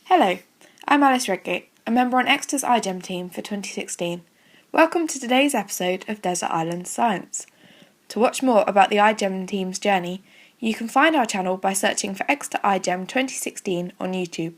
Hello, I'm Alice Redgate, a member on Exeter's iGEM team for 2016. Welcome to today's episode of Desert Island Science. To watch more about the iGEM team's journey, you can find our channel by searching for Exeter iGEM 2016 on YouTube.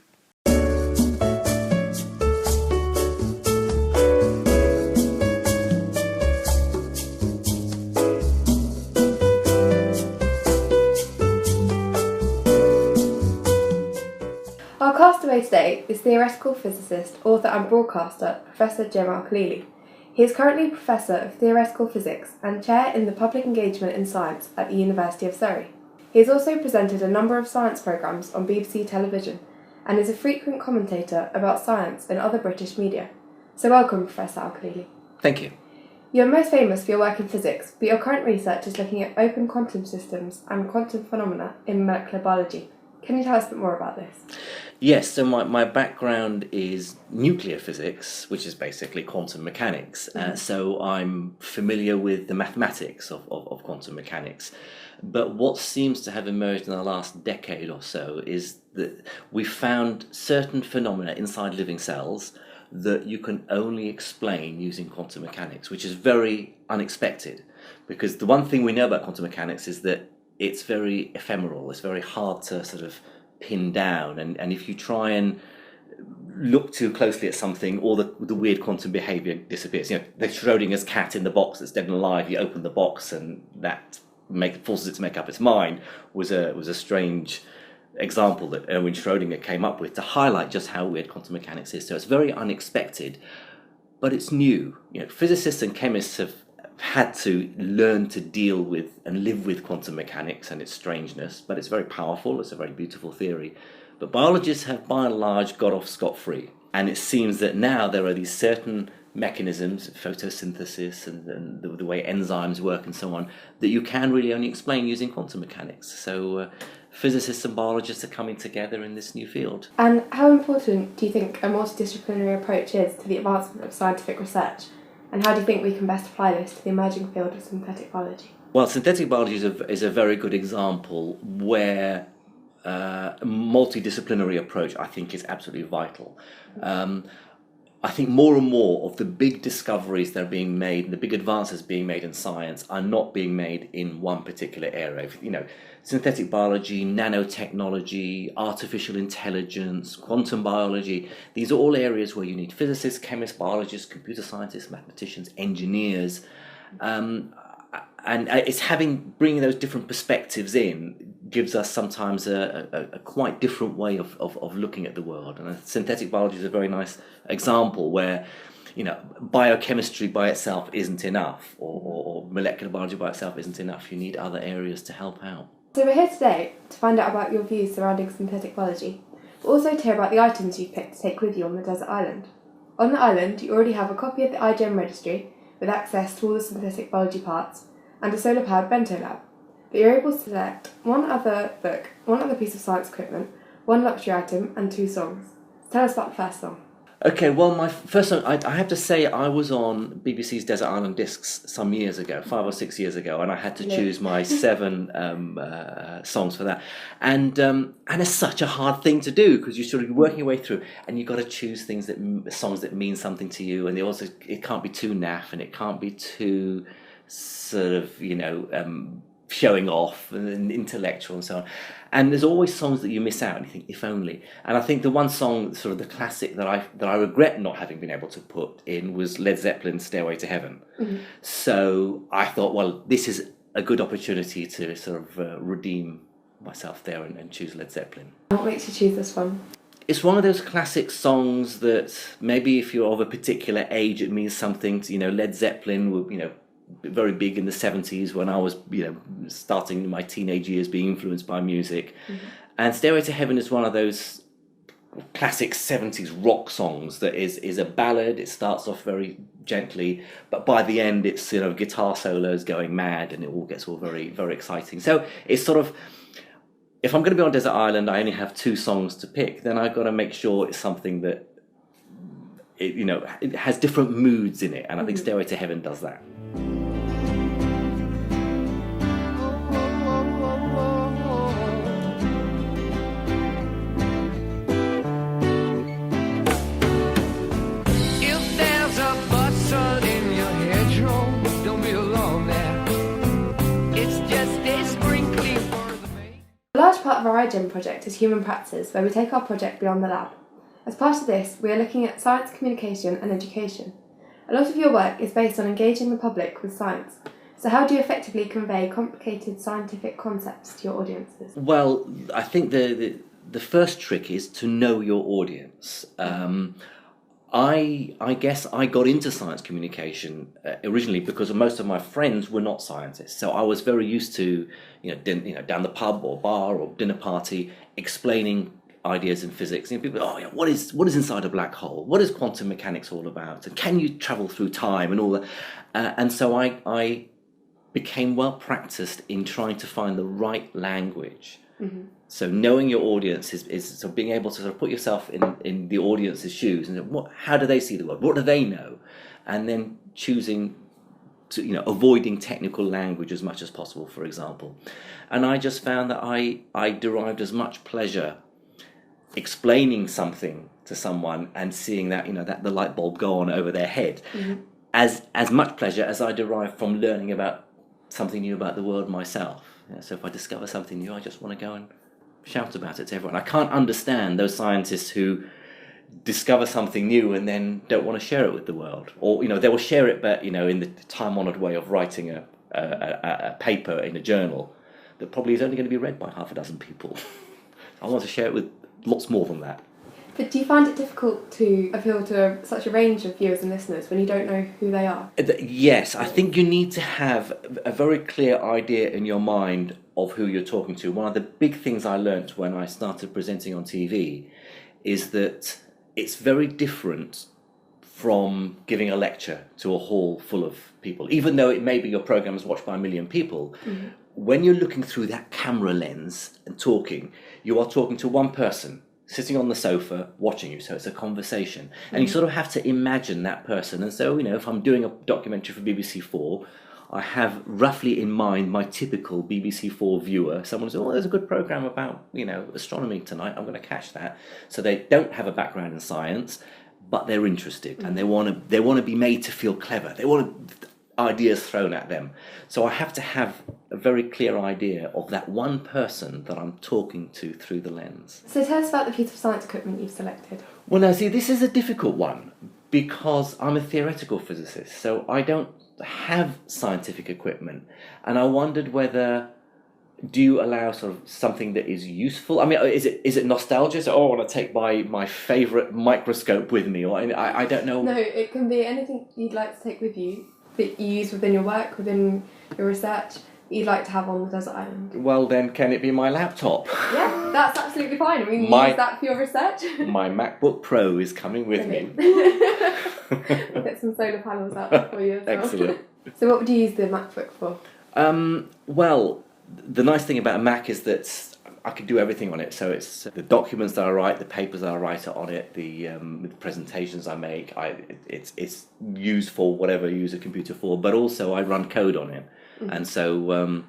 Our castaway today is theoretical physicist, author and broadcaster Professor Khalili. He is currently Professor of Theoretical Physics and Chair in the Public Engagement in Science at the University of Surrey. He has also presented a number of science programmes on BBC television and is a frequent commentator about science in other British media. So welcome, Professor Khalili. Thank you. You are most famous for your work in physics, but your current research is looking at open quantum systems and quantum phenomena in molecular biology. Can you tell us a bit more about this? Yes, so my background is nuclear physics, which is basically quantum mechanics. So I'm familiar with the mathematics of quantum mechanics. But what seems to have emerged in the last decade or so is that we found certain phenomena inside living cells that you can only explain using quantum mechanics, which is very unexpected. Because the one thing we know about quantum mechanics is that it's very ephemeral, it's very hard to sort of pin down, and if you try and look too closely at something, all the weird quantum behaviour disappears. You know, the Schrodinger's cat in the box that's dead and alive, you open the box and that forces it to make up its mind, was a strange example that Erwin Schrödinger came up with to highlight just how weird quantum mechanics is. So it's very unexpected, but it's new. You know, physicists and chemists have had to learn to deal with and live with quantum mechanics and its strangeness, but it's very powerful, it's a very beautiful theory. But biologists have by and large got off scot-free, and it seems that now there are these certain mechanisms, photosynthesis and the way enzymes work and so on, that you can really only explain using quantum mechanics. So physicists and biologists are coming together in this new field. And how important do you think a multidisciplinary approach is to the advancement of scientific research? And how do you think we can best apply this to the emerging field of synthetic biology? Well, synthetic biology is a very good example where multidisciplinary approach, I think, is absolutely vital. I think more and more of the big discoveries that are being made, the big advances being made in science, are not being made in one particular area. You know, synthetic biology, nanotechnology, artificial intelligence, quantum biology, these are all areas where you need physicists, chemists, biologists, computer scientists, mathematicians, engineers. And it's bringing those different perspectives in gives us sometimes a quite different way of looking at the world. And synthetic biology is a very nice example where, you know, biochemistry by itself isn't enough, or molecular biology by itself isn't enough. You need other areas to help out. So we're here today to find out about your views surrounding synthetic biology, but also to hear about the items you've picked to take with you on the desert island. On the island, you already have a copy of the iGEM registry with access to all the synthetic biology parts, and a solar-powered bento lab. But you're able to select one other book, one other piece of science equipment, one luxury item, and 2 songs. So tell us about the first song. Okay, well, my first song, I have to say I was on BBC's Desert Island Discs some years ago, 5 or 6 years ago, and I had to choose my 7 songs for that. And it's such a hard thing to do, because you're sort of working your way through, and you've got to choose songs that mean something to you, and it can't be too naff, and it can't be too sort of, you know, showing off and intellectual and so on. And there's always songs that you miss out and you think, if only. And I think the one song, sort of the classic that I regret not having been able to put in, was Led Zeppelin's Stairway to Heaven. Mm-hmm. So I thought, well, this is a good opportunity to sort of redeem myself there and choose Led Zeppelin. What makes you choose this one? It's one of those classic songs that maybe if you're of a particular age, it means something to, you know, Led Zeppelin were, you know, very big in the 70s when I was, you know, starting my teenage years being influenced by music. Mm-hmm. And Stairway to Heaven is one of those classic 70s rock songs that is a ballad. It starts off very gently, but by the end it's, you know, guitar solos going mad and it all gets very, very exciting. So it's sort of, if I'm going to be on Desert Island, I only have 2 songs to pick, then I've got to make sure it's something that, it has different moods in it, and I think Stairway to Heaven does that. part of our iGEM project is Human Practices, where we take our project beyond the lab. As part of this, we are looking at science communication and education. A lot of your work is based on engaging the public with science. So how do you effectively convey complicated scientific concepts to your audiences? Well, I think the first trick is to know your audience. I guess I got into science communication originally because most of my friends were not scientists. So I was very used to, down the pub or bar or dinner party, explaining ideas in physics. People, what is inside a black hole? What is quantum mechanics all about? And can you travel through time and all that? And so I became well practiced in trying to find the right language. Mm-hmm. So knowing your audience is so being able to sort of put yourself in the audience's shoes and how do they see the world? What do they know? And then choosing to, avoiding technical language as much as possible, for example. And I just found that I derived as much pleasure explaining something to someone and seeing that, that the light bulb go on over their head, mm-hmm. as much pleasure as I derived from learning about something new about the world myself. So if I discover something new, I just want to go and shout about it to everyone. I can't understand those scientists who discover something new and then don't want to share it with the world. Or, they will share it, but, in the time-honoured way of writing a paper in a journal that probably is only going to be read by half a dozen people. I want to share it with lots more than that. But do you find it difficult to appeal to such a range of viewers and listeners when you don't know who they are? Yes, I think you need to have a very clear idea in your mind of who you're talking to. One of the big things I learnt when I started presenting on TV is that it's very different from giving a lecture to a hall full of people. Even though it may be your program is watched by 1 million people, mm-hmm. when you're looking through that camera lens and talking, you are talking to one person sitting on the sofa watching you, so it's a conversation. And mm-hmm. you sort of have to imagine that person. And so, if I'm doing a documentary for BBC 4, I have roughly in mind my typical BBC 4 viewer. Someone says, there's a good programme about, astronomy tonight, I'm going to catch that. So they don't have a background in science, but they're interested, mm-hmm. and they want to be made to feel clever. They want ideas thrown at them. So I have to have a very clear idea of that one person that I'm talking to through the lens. So tell us about the piece of science equipment you've selected. Well, now, see, this is a difficult one because I'm a theoretical physicist, so I don't have scientific equipment. And I wondered whether, do you allow sort of something that is useful? I mean, is it nostalgia? So, I want to take my favourite microscope with me, or I don't know. No, it can be anything you'd like to take with you that you use within your work, within your research, you'd like to have on the desert island. Well, then, can it be my laptop? Yeah, that's absolutely fine. I mean, use that for your research. My MacBook Pro is coming with me. We'll get some solar panels out for you as well. Excellent. So what would you use the MacBook for? Well, the nice thing about a Mac is that I can do everything on it. So it's the documents that I write, the papers that I write on it, the presentations I make. It's used for whatever you use a computer for, but also I run code on it. Mm-hmm. And so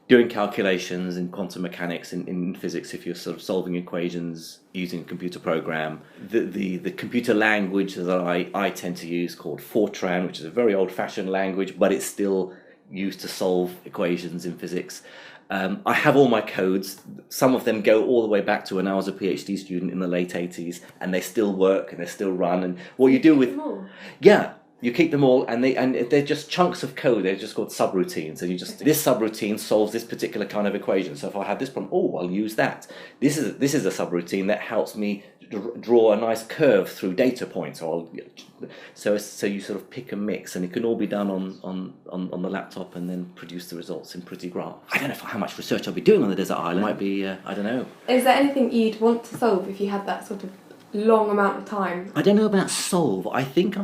doing calculations in quantum mechanics, in physics, if you're sort of solving equations using a computer program, the computer language that I tend to use called Fortran, which is a very old-fashioned language, but it's still used to solve equations in physics. I have all my codes. Some of them go all the way back to when I was a PhD student in the late 80s, and they still work and they still run. And what you do with you keep them all, and they're just chunks of code. They're just called subroutines, and this subroutine solves this particular kind of equation. So if I have this problem, I'll use that. This is a subroutine that helps me draw a nice curve through data points. So you sort of pick a mix, and it can all be done on the laptop, and then produce the results in pretty graphs. I don't know how much research I'll be doing on the desert island. It might be I don't know. Is there anything you'd want to solve if you had that sort of long amount of time? I don't know about solve. I think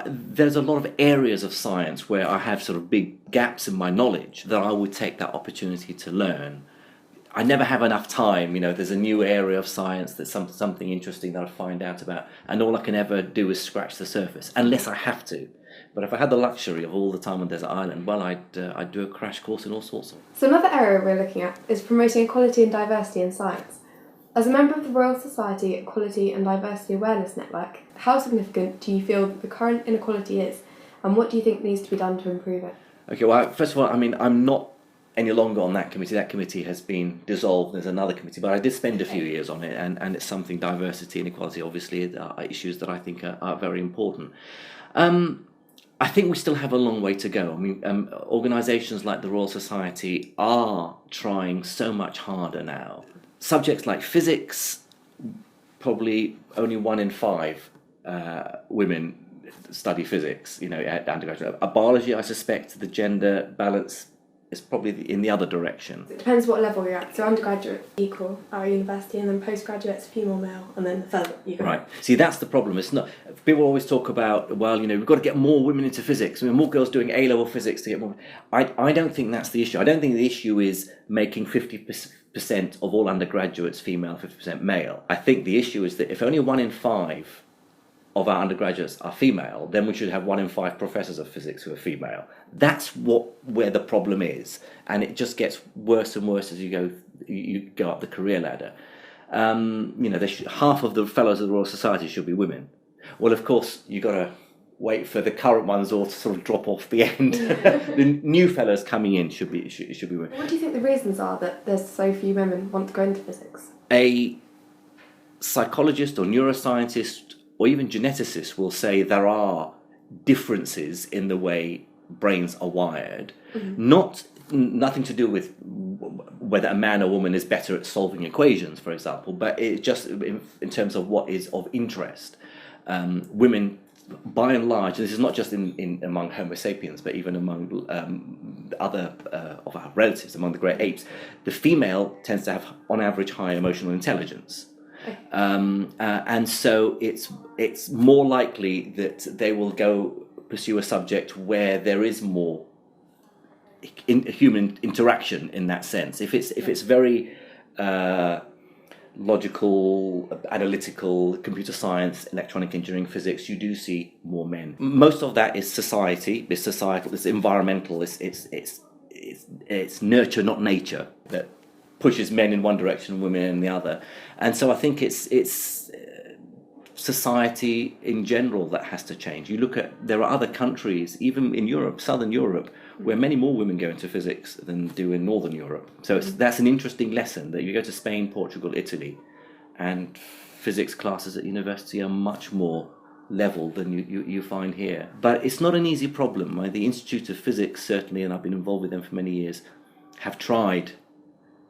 there's a lot of areas of science where I have sort of big gaps in my knowledge that I would take that opportunity to learn. I never have enough time. There's a new area of science that's something interesting that I find out about, and all I can ever do is scratch the surface, unless I have to. But if I had the luxury of all the time on Desert Island, well, I'd do a crash course in all sorts of. So another area we're looking at is promoting equality and diversity in science. As a member of the Royal Society Equality and Diversity Awareness Network, how significant do you feel that the current inequality is, and what do you think needs to be done to improve it? Okay, well, first of all, I mean, I'm not any longer on that committee. That committee has been dissolved. There's another committee, but I did spend a few years on it, and it's something, diversity and equality obviously are issues that I think are very important. I think we still have a long way to go. I mean, organisations like the Royal Society are trying so much harder now. Subjects like physics, probably only 1 in 5 women study physics, at undergraduate. Biology, I suspect the gender balance is probably in the other direction. It depends what level you're at. So undergraduate equal at our university, and then postgraduate's female male, and then further equal. Right. See, that's the problem. It's not. People always talk about, well, we've got to get more women into physics. More girls doing A-level physics to get more. I don't think that's the issue. I don't think the issue is making 50% of all undergraduates female, 50% male. I think the issue is that if only 1 in 5 of our undergraduates are female, then we should have 1 in 5 professors of physics who are female. That's where the problem is, and it just gets worse and worse as you go up the career ladder. Half of the fellows of the Royal Society should be women. Well, of course, you've got to wait for the current ones all to sort of drop off the end. The new fellows coming in should be women. What do you think the reasons are that there's so few women want to go into physics? A psychologist or neuroscientist or even geneticists will say there are differences in the way brains are wired, nothing to do with whether a man or woman is better at solving equations, for example, but it just in terms of what is of interest. Women, by and large, this is not just in among Homo sapiens, but even among other of our relatives, among the great apes, the female tends to have, on average, high emotional intelligence. And so it's more likely that they will go pursue a subject where there is more human interaction in that sense. If it's very logical, analytical, computer science, electronic engineering, physics, you do see more men. Most of that is society. It's societal. It's environmental. It's nurture, not nature, that pushes men in one direction and women in the other. And so I think it's society in general that has to change. You look at, there are other countries, even in Europe, Southern Europe, where many more women go into physics than do in Northern Europe. So that's an interesting lesson, that you go to Spain, Portugal, Italy, and physics classes at university are much more level than you find here. But it's not an easy problem. The Institute of Physics, certainly, and I've been involved with them for many years, have tried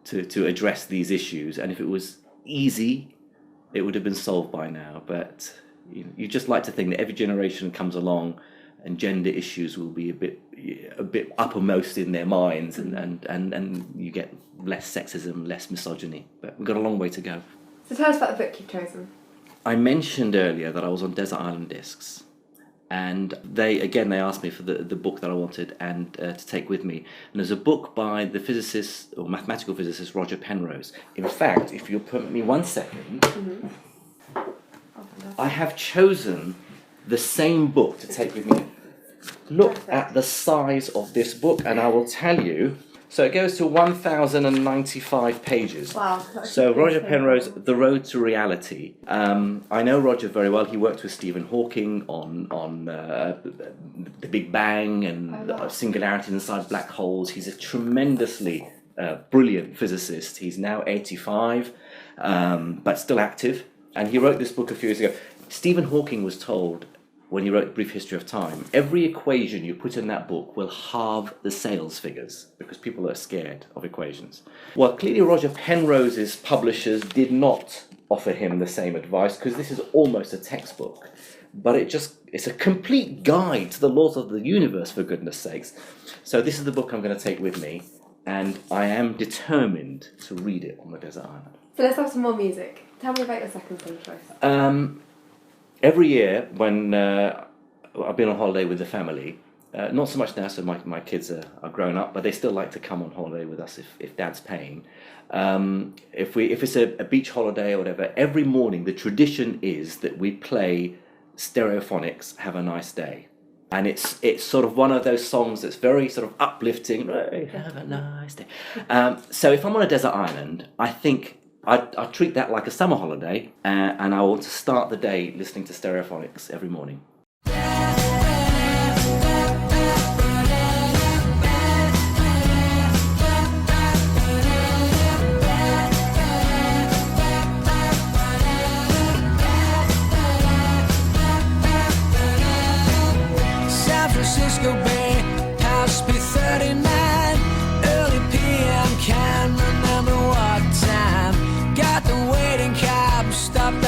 to address these issues, and if it was easy, it would have been solved by now. But you just like to think that every generation comes along and gender issues will be a bit uppermost in their minds, and you get less sexism, less misogyny. But we've got a long way to go. So tell us about the book you've chosen. I mentioned earlier that I was on desert island discs, and they asked me for the book that I wanted and to take with me. And there's a book by the physicist or mathematical physicist Roger Penrose. In fact, if you'll permit me 1 second, I have chosen the same book to take with me. Look at the size of this book, and I will tell you. So it goes to 1,095 pages. Wow. So Roger Penrose, The Road to Reality. I know Roger very well. He worked with Stephen Hawking on the Big Bang and singularity inside black holes. He's a tremendously brilliant physicist. He's now 85, but still active. And he wrote this book a few years ago. Stephen Hawking was told, when he wrote Brief History of Time, every equation you put in that book will halve the sales figures because people are scared of equations. Well, clearly Roger Penrose's publishers did not offer him the same advice, because this is almost a textbook, but it's a complete guide to the laws of the universe, for goodness sakes. So this is the book I'm going to take with me, and I am determined to read it on the desert island. So let's have some more music. Tell me about your second song choice. Every year when I've been on holiday with the family, not so much now, so my kids are grown up, but they still like to come on holiday with us if Dad's paying. If it's a beach holiday or whatever, every morning the tradition is that we play Stereophonics, Have a Nice Day. And it's sort of one of those songs that's very sort of uplifting. Hey, have a nice day. So if I'm on a desert island, I think I treat that like a summer holiday, and I want to start the day listening to Stereophonics every morning.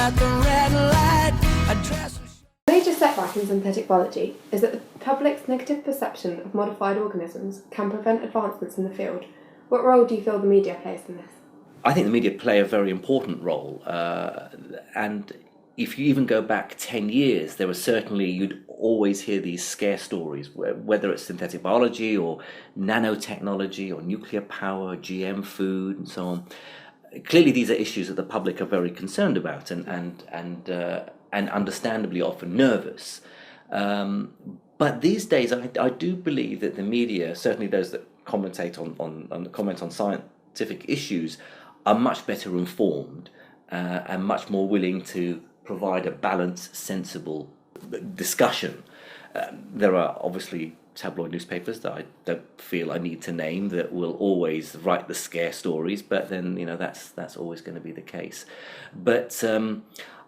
at the red light. A dress was... A major setback in synthetic biology is that the public's negative perception of modified organisms can prevent advancements in the field. What role do you feel the media plays in this? I think the media play a very important role, and if you even go back 10 years, there was certainly, you'd always hear these scare stories, whether it's synthetic biology or nanotechnology or nuclear power, GM food and so on. Clearly these are issues that the public are very concerned about and understandably often nervous. But these days I do believe that the media, certainly those that comment on scientific issues, are much better informed and much more willing to provide a balanced, sensible discussion. There are obviously tabloid newspapers that I don't feel I need to name that will always write the scare stories, but then that's always going to be the case. But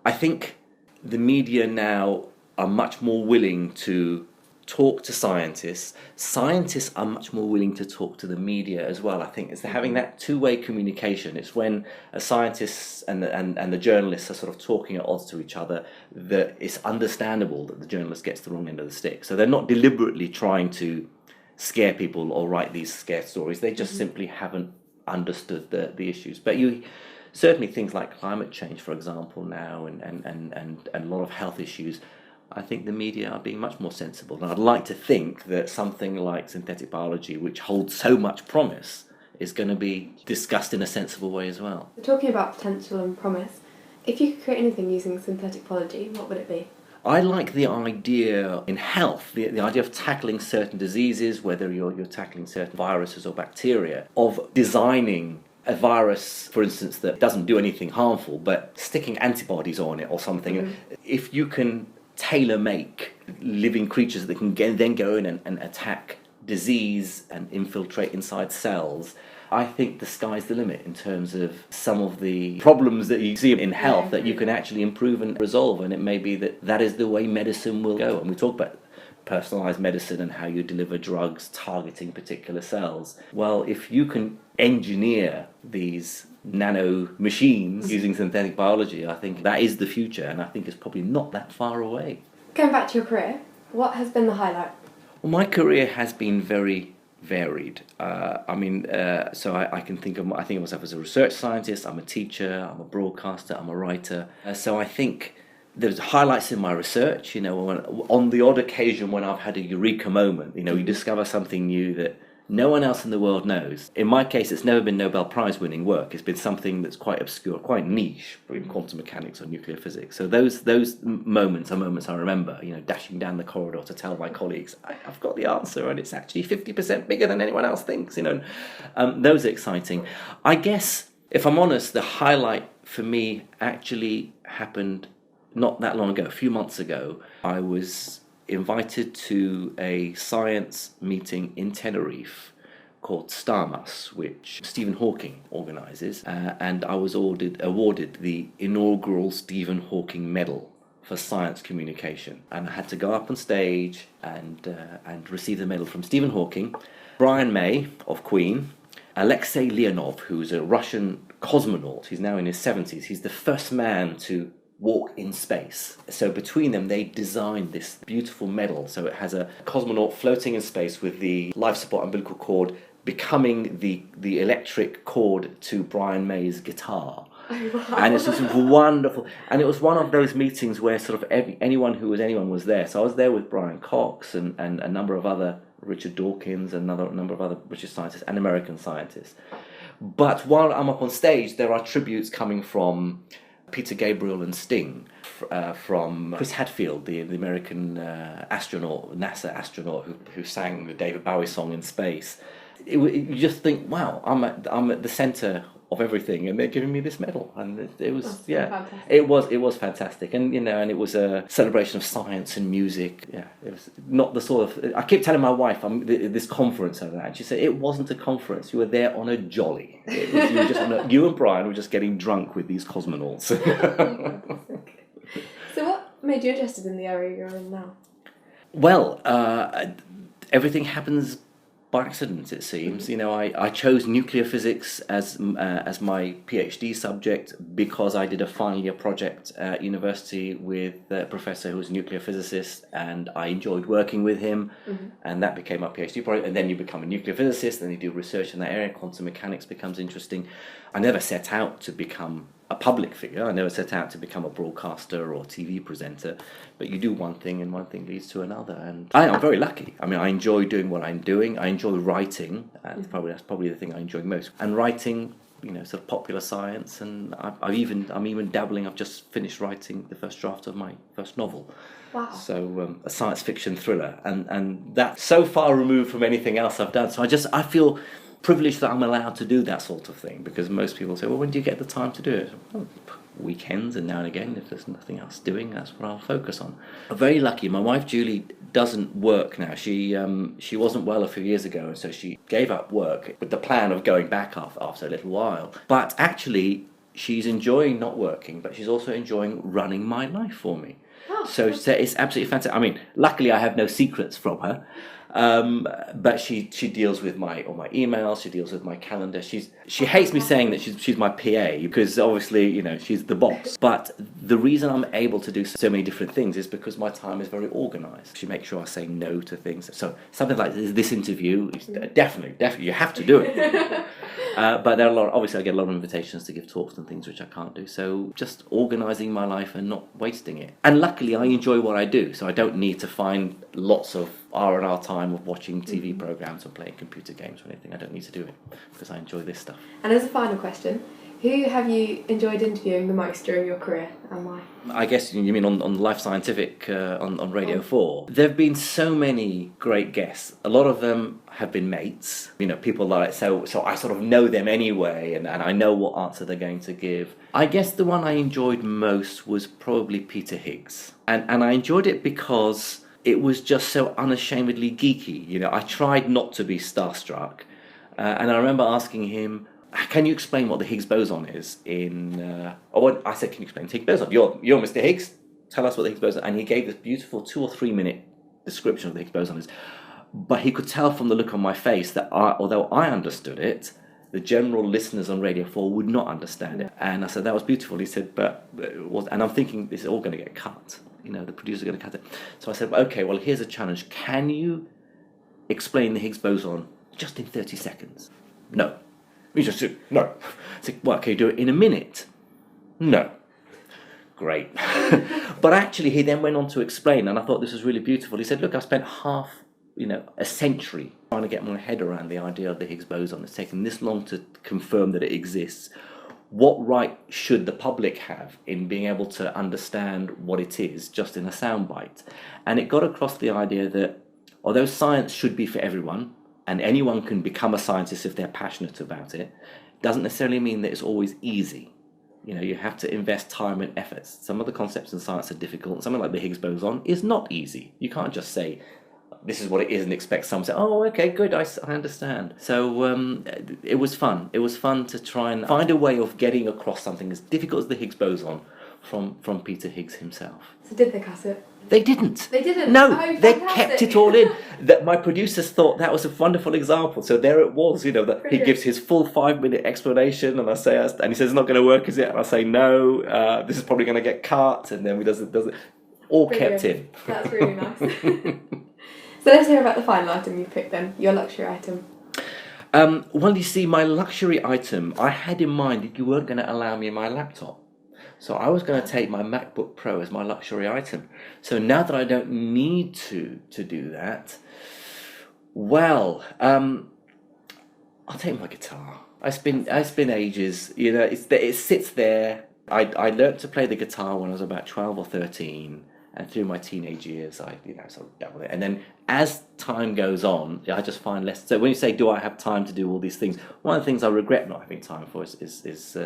I think the media now are much more willing to talk to scientists. Scientists are much more willing to talk to the media as well. I think it's having that two-way communication. It's when a scientist and the journalists are sort of talking at odds to each other that it's understandable that the journalist gets the wrong end of the stick. So they're not deliberately trying to scare people or write these scare stories. They just simply haven't understood the issues. But you certainly things like climate change, for example, now and a lot of health issues, I think the media are being much more sensible. And I'd like to think that something like synthetic biology, which holds so much promise, is going to be discussed in a sensible way as well. Talking about potential and promise, if you could create anything using synthetic biology, what would it be? I like the idea in health, the idea of tackling certain diseases, whether you're tackling certain viruses or bacteria, of designing a virus, for instance, that doesn't do anything harmful, but sticking antibodies on it or something. If you can tailor-make living creatures that can then go in and attack disease and infiltrate inside cells, I think the sky's the limit in terms of some of the problems that you see in health that you can actually improve and resolve, and it may be that is the way medicine will go. And we talk about personalized medicine and how you deliver drugs targeting particular cells. Well, if you can engineer these nano machines using synthetic biology, I think that is the future, and I think it's probably not that far away. Going back to your career, what has been the highlight? Well, my career has been very varied. So I think of myself as a research scientist. I'm a teacher, I'm a broadcaster, I'm a writer. So I think there's highlights in my research, on the odd occasion when I've had a eureka moment, you discover something new that no one else in the world knows. In my case, it's never been Nobel Prize winning work. It's been something that's quite obscure, quite niche, in quantum mechanics or nuclear physics. So those moments are moments I remember, dashing down the corridor to tell my colleagues, I've got the answer and it's actually 50% bigger than anyone else thinks, Those are exciting. I guess, if I'm honest, the highlight for me actually happened not that long ago, a few months ago. I was invited to a science meeting in Tenerife called StarMus, which Stephen Hawking organises, and I was awarded the inaugural Stephen Hawking Medal for science communication. And I had to go up on stage and receive the medal from Stephen Hawking, Brian May of Queen, Alexei Leonov, who's a Russian cosmonaut. He's now in his 70s. He's the first man to walk in space. So between them, they designed this beautiful medal. So it has a cosmonaut floating in space with the life support umbilical cord becoming the electric cord to Brian May's guitar. Oh, wow. And it's just wonderful. And it was one of those meetings where sort of anyone was there. So I was there with Brian Cox and a number of other, Richard Dawkins, and a number of other British scientists and American scientists. But while I'm up on stage, there are tributes coming from Peter Gabriel and Sting, from Chris Hadfield, the American astronaut, NASA astronaut who sang the David Bowie song in space. You just think, wow, I'm at the centre of everything, and they're giving me this medal, and it was fantastic. it was fantastic, and and it was a celebration of science and music. Yeah, it was not the sort of. I keep telling my wife this conference over that, and she said it wasn't a conference. You were there on a jolly. You and Brian were just getting drunk with these cosmonauts. So, what made you interested in the area you're in now? Well, everything happens by accident, it seems. You know, I chose nuclear physics as my PhD subject because I did a final year project at university with a professor who was a nuclear physicist, and I enjoyed working with him, and that became my PhD project. And then you become a nuclear physicist, and you do research in that area. Quantum mechanics becomes interesting. I never set out to become a public figure. I never set out to become a broadcaster or TV presenter, but you do one thing and one thing leads to another, and I'm very lucky. I mean, I enjoy doing what I'm doing. I enjoy writing. That's probably the thing I enjoy most. And writing, you know, sort of popular science, and I'm even dabbling. I've just finished writing the first draft of my first novel. Wow. So a science fiction thriller, and that's so far removed from anything else I've done. So I feel privileged that I'm allowed to do that sort of thing, because most people say, well, when do you get the time to do it? Well, weekends and now and again, if there's nothing else doing, that's what I'll focus on. I'm very lucky. My wife Julie doesn't work now. She wasn't well a few years ago, and so she gave up work with the plan of going back after a little while. But actually, she's enjoying not working, but she's also enjoying running my life for me. Oh, so it's absolutely fantastic. I mean, luckily I have no secrets from her. But she deals with all my emails. She deals with my calendar. She hates me saying that she's my PA, because obviously, you know, she's the boss. But the reason I'm able to do so many different things is because my time is very organised. She makes sure I say no to things. So something like this interview, definitely, you have to do it. But there are obviously I get a lot of invitations to give talks and things which I can't do. So just organising my life and not wasting it. And luckily I enjoy what I do, so I don't need to find lots of R&R time of watching TV programmes or playing computer games or anything. I don't need to do it because I enjoy this stuff. And as a final question, who have you enjoyed interviewing the most during your career, and why? I guess you mean on Life Scientific on Radio 4. There have been so many great guests. A lot of them have been mates. You know, people like, so I sort of know them anyway, and I know what answer they're going to give. I guess the one I enjoyed most was probably Peter Higgs. And I enjoyed it because it was just so unashamedly geeky. You know, I tried not to be starstruck. And I remember asking him, can you explain what the Higgs boson is I said, can you explain the Higgs boson? You're Mr. Higgs, tell us what the Higgs boson is. And he gave this beautiful 2 or 3 minute description of the Higgs boson is. But he could tell from the look on my face that although I understood it, the general listeners on Radio 4 would not understand it. And I said, that was beautiful. He said, and I'm thinking, this is all going to get cut. You know, the producer's going to cut it. So I said, okay, well, here's a challenge. Can you explain the Higgs boson just in 30 seconds? No. He just said, no. I said, well, can you do it in a minute? No. Great. But actually, he then went on to explain, and I thought this was really beautiful. He said, look, I spent a century trying to get my head around the idea of the Higgs boson. It's taken this long to confirm that it exists. What right should the public have in being able to understand what it is just in a soundbite? And it got across the idea that although science should be for everyone, and anyone can become a scientist if they're passionate about it, doesn't necessarily mean that it's always easy. You know, you have to invest time and efforts. Some of the concepts in science are difficult. Something like the Higgs boson is not easy. You can't just say, this is what it is, and expect someone to say, oh, okay, good, I understand. So it was fun. It was fun to try and find a way of getting across something as difficult as the Higgs boson from Peter Higgs himself. So did they cut it? They didn't. They didn't? No, Oh, they fantastic. kept it all in. That my producers thought that was a wonderful example. So there it was, you know, that he gives his full 5-minute explanation, and I say, and he says, it's not going to work, is it? And I say, no, this is probably going to get cut, and then he does it. All Brilliant. kept in. That's really nice. So let's hear about the final item you picked then, your luxury item. Well, you see, my luxury item, I had in mind that you weren't going to allow me my laptop. So I was going to take my Macbook Pro as my luxury item. So now that I don't need to do that, well, I'll take my guitar. It's been ages, you know, it sits there. I learnt to play the guitar when I was about 12 or 13. And through my teenage years, I sort of dabbled it. And then as time goes on, I just find less. So when you say, do I have time to do all these things? One of the things I regret not having time for is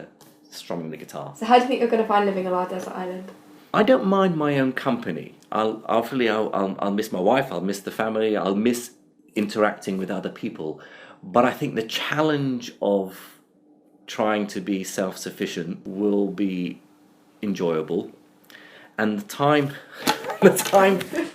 strumming the guitar. So how do you think you're going to find living on our desert island? I don't mind my own company. I'll miss my wife. I'll miss the family. I'll miss interacting with other people. But I think the challenge of trying to be self-sufficient will be enjoyable. And the time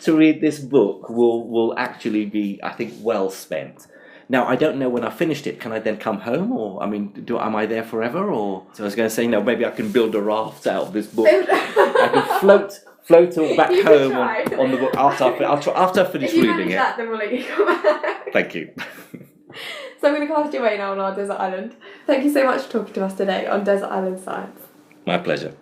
to read this book will actually be, I think, well spent. Now, I don't know when I finished it, can I then come home? Or, I mean, am I there forever? Or so I was going to say, no, maybe I can build a raft out of this book. I can float all back home on the book after I finish reading it. That, then we'll let you come back. Thank you. So I'm going to cast you away now on our desert island. Thank you so much for talking to us today on Desert Island Science. My pleasure.